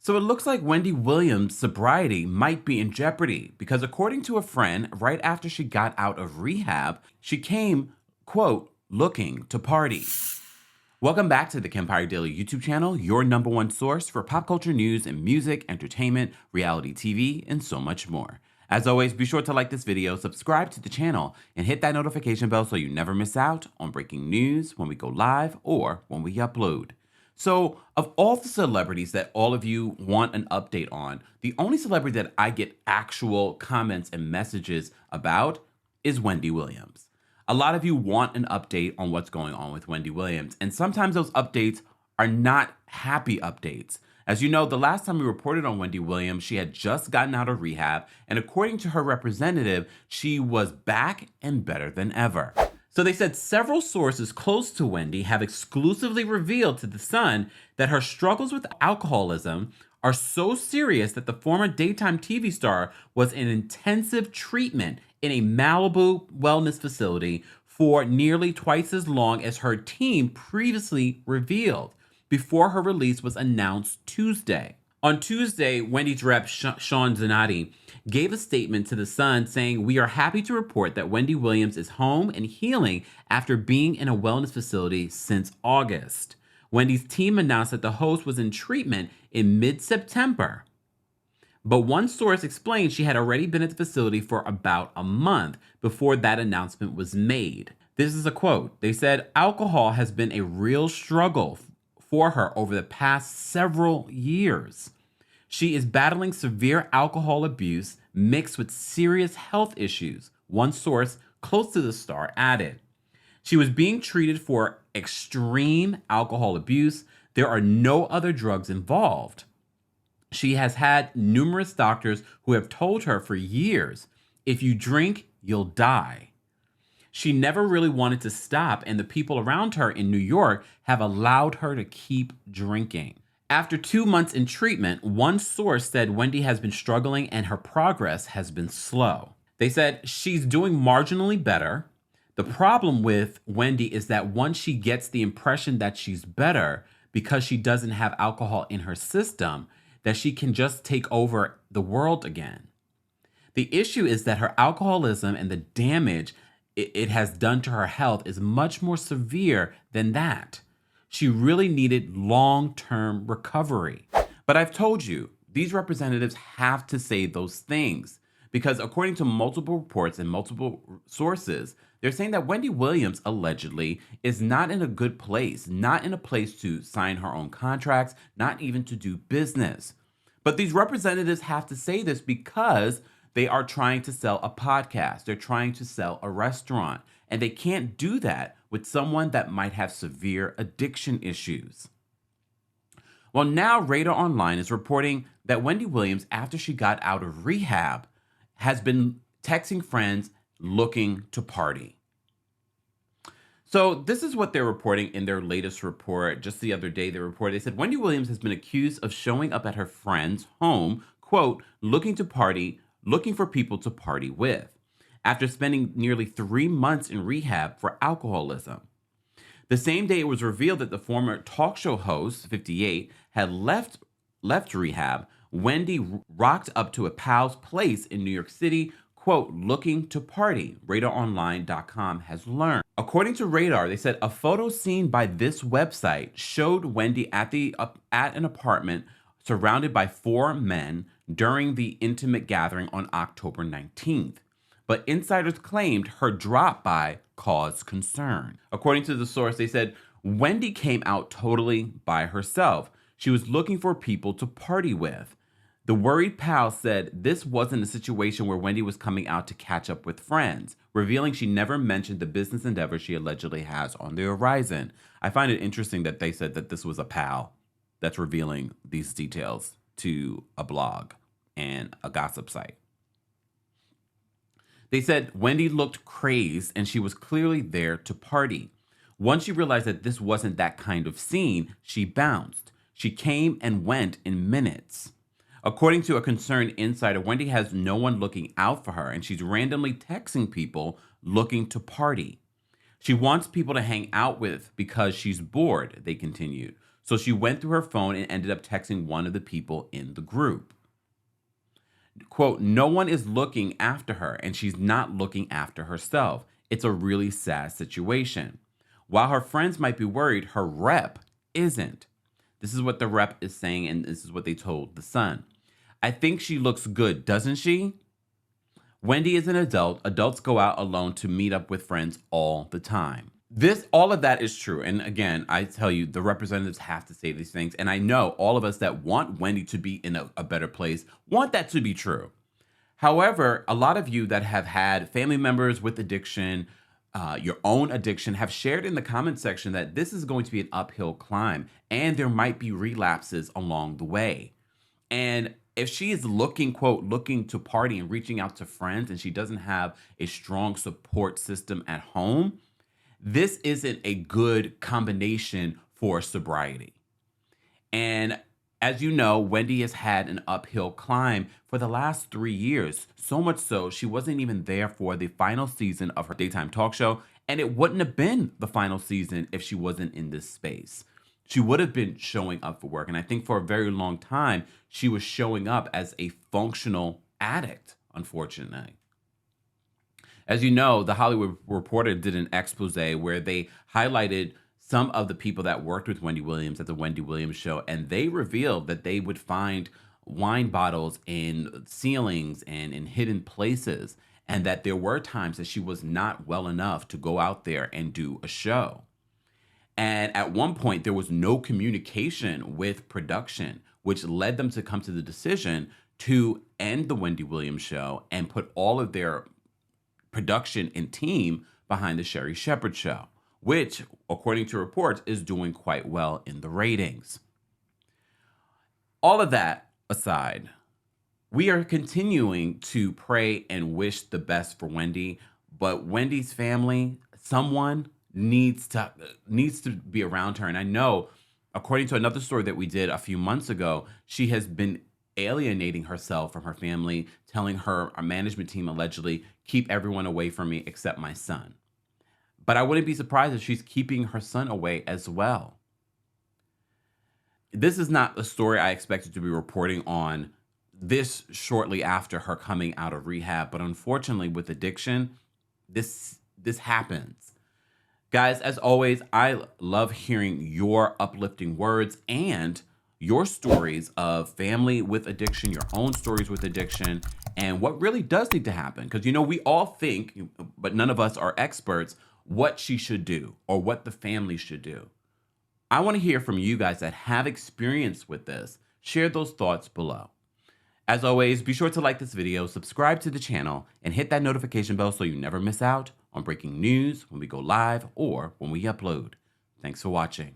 So it looks like Wendy Williams' sobriety might be in jeopardy because, according to a friend, right after she got out of rehab, she came, quote, looking to party. Welcome back to the Kempire Daily YouTube channel, your number one source for pop culture news and music, entertainment, reality TV, and so much more. As always, be sure to like this video, subscribe to the channel, and hit that notification bell so you never miss out on breaking news when we go live or when we upload. So, of all the celebrities that all of you want an update on, the only celebrity that I get actual comments and messages about is Wendy Williams. A lot of you want an update on what's going on with Wendy Williams, and sometimes those updates are not happy updates. As you know, the last time we reported on Wendy Williams, she had just gotten out of rehab, and according to her representative, she was back and better than ever. So they said several sources close to Wendy have exclusively revealed to The Sun that her struggles with alcoholism are so serious that the former daytime TV star was in intensive treatment in a Malibu wellness facility for nearly twice as long as her team previously revealed before her release was announced Tuesday. On Tuesday, Wendy's rep, Sean Zanotti, gave a statement to The Sun saying, "We are happy to report that Wendy Williams is home and healing after being in a wellness facility since August." Wendy's team announced that the host was in treatment in mid-September. But one source explained she had already been at the facility for about a month before that announcement was made. This is a quote. They said, "Alcohol has been a real struggle for her over the past several years. She is battling severe alcohol abuse mixed with serious health issues," one source close to the star added. She was being treated for extreme alcohol abuse. There are no other drugs involved. She has had numerous doctors who have told her for years, "If you drink, you'll die." She never really wanted to stop, and the people around her in New York have allowed her to keep drinking. After 2 months in treatment, one source said Wendy has been struggling and her progress has been slow. They said she's doing marginally better. The problem with Wendy is that once she gets the impression that she's better because she doesn't have alcohol in her system, that she can just take over the world again. The issue is that her alcoholism and the damage it has done to her health is much more severe than that. She really needed long-term recovery. But I've told you, these representatives have to say those things because according to multiple reports and multiple sources, they're saying that Wendy Williams allegedly is not in a good place, not in a place to sign her own contracts, not even to do business. But these representatives have to say this because they are trying to sell a podcast. They're trying to sell a restaurant. And they can't do that with someone that might have severe addiction issues. Well, now Radar Online is reporting that Wendy Williams, after she got out of rehab, has been texting friends looking to party. So this is what they're reporting in their latest report. Just the other day, they said Wendy Williams has been accused of showing up at her friend's home, quote, looking for people to party with, after spending nearly 3 months in rehab for alcoholism. The same day it was revealed that the former talk show host, 58, had left rehab, Wendy rocked up to a pal's place in New York City, quote, looking to party, RadarOnline.com has learned. According to Radar, they said a photo seen by this website showed Wendy at an apartment surrounded by 4 men during the intimate gathering on October 19th. But insiders claimed her drop-by caused concern. According to the source, they said Wendy came out totally by herself. She was looking for people to party with. The worried pal said this wasn't a situation where Wendy was coming out to catch up with friends, revealing she never mentioned the business endeavor she allegedly has on the horizon. I find it interesting that they said that this was a pal that's revealing these details to a blog and a gossip site. They said Wendy looked crazed and she was clearly there to party. Once she realized that this wasn't that kind of scene, she bounced. She came and went in minutes. According to a concerned insider, Wendy has no one looking out for her and she's randomly texting people looking to party. She wants people to hang out with because she's bored, they continued. So she went through her phone and ended up texting one of the people in the group. Quote, no one is looking after her and she's not looking after herself. It's a really sad situation. While her friends might be worried, her rep isn't. This is what the rep is saying, and this is what they told The Sun. I think she looks good, doesn't she? Wendy is an adult. Adults go out alone to meet up with friends all the time. All of that is true. And again, I tell you, the representatives have to say these things. And I know all of us that want Wendy to be in a better place want that to be true. However, a lot of you that have had family members with addiction, your own addiction, have shared in the comment section that this is going to be an uphill climb and there might be relapses along the way. And if she is looking to party and reaching out to friends and she doesn't have a strong support system at home, this isn't a good combination for sobriety. And as you know, Wendy has had an uphill climb for the last 3 years. So much so, she wasn't even there for the final season of her daytime talk show. And it wouldn't have been the final season if she wasn't in this space. She would have been showing up for work. And I think for a very long time, she was showing up as a functional addict, unfortunately. As you know, The Hollywood Reporter did an expose where they highlighted some of the people that worked with Wendy Williams at the Wendy Williams show, and they revealed that they would find wine bottles in ceilings and in hidden places, and that there were times that she was not well enough to go out there and do a show. And at one point, there was no communication with production, which led them to come to the decision to end the Wendy Williams show and put all of their production and team behind the Sherri Shepherd show, which, according to reports, is doing quite well in the ratings. All of that aside, we are continuing to pray and wish the best for Wendy, but Wendy's family, someone needs to be around her. And I know, according to another story that we did a few months ago, she has been alienating herself from her family, telling her management team allegedly, keep everyone away from me except my son. But I wouldn't be surprised if she's keeping her son away as well. This is not a story I expected to be reporting on this shortly after her coming out of rehab, but unfortunately with addiction, this happens. Guys, as always, I love hearing your uplifting words and your stories of family with addiction, your own stories with addiction, and what really does need to happen. Because, you know, we all think, but none of us are experts, what she should do or what the family should do. I want to hear from you guys that have experience with this. Share those thoughts below. As always, be sure to like this video, subscribe to the channel, and hit that notification bell so you never miss out on breaking news when we go live or when we upload. Thanks for watching.